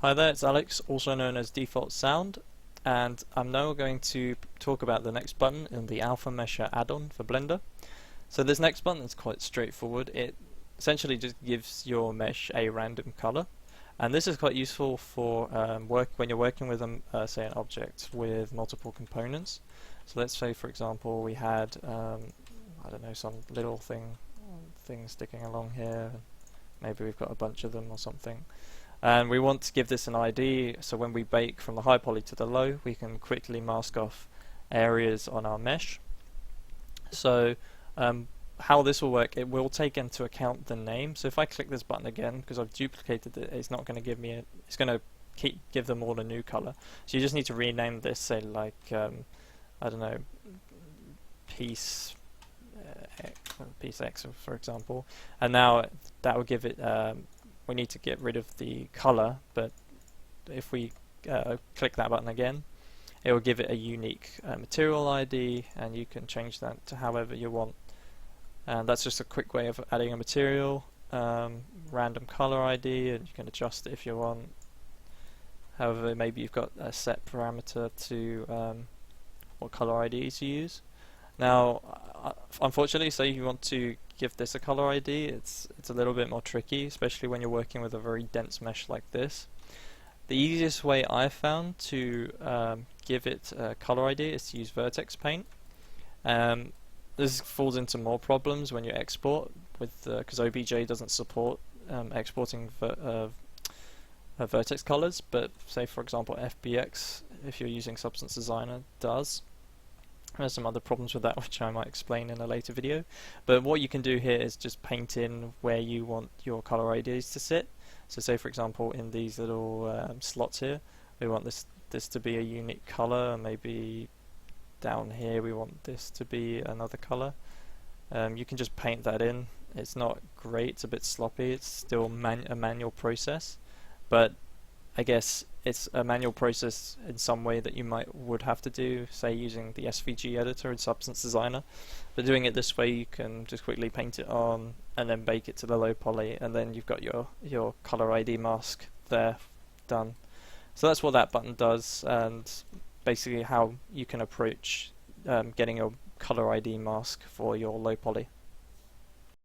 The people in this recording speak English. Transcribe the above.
Hi there, it's Alex, also known as Defaultsound, and I'm now going to talk about the next button in the Alpha Mesher add-on for Blender. So this next button is quite straightforward. It essentially just gives your mesh a random color, and this is quite useful for when you're working with say an object with multiple components. So let's say, for example, we had I don't know, some little thing sticking along here. Maybe we've got a bunch of them or something. And we want to give this an ID, so when we bake from the high poly to the low, we can quickly mask off areas on our mesh. So how this will work, it will take into account the name. So if I click this button again, because I've duplicated it, it's not going to give me it's going to give them all a new color. So you just need to rename this, say like I don't know, piece X, for example, and now that will give it we need to get rid of the color, but if we click that button again, it will give it a unique material ID, and you can change that to however you want. And that's just a quick way of adding a material, random color ID, and you can adjust it if you want. However, maybe you've got a set parameter to what color IDs you use. Now, unfortunately, say you want to give this a color ID, it's a little bit more tricky, especially when you're working with a very dense mesh like this. The easiest way I've found to give it a color ID is to use vertex paint. This falls into more problems when you export, because OBJ doesn't support exporting vertex colors, but say for example FBX, if you're using Substance Designer, does. There's some other problems with that which I might explain in a later video, but what you can do here is just paint in where you want your color IDs to sit. So say for example in these little slots here, we want this to be a unique color, and maybe down here we want this to be another color. You can just paint that in. It's not great, it's a bit sloppy, it's still a manual process, but I guess it's a manual process in some way that you would have to do, say using the SVG editor in Substance Designer. But doing it this way, you can just quickly paint it on and then bake it to the low poly, and then you've got your color ID mask there done. So that's what that button does, and basically how you can approach getting your color ID mask for your low poly.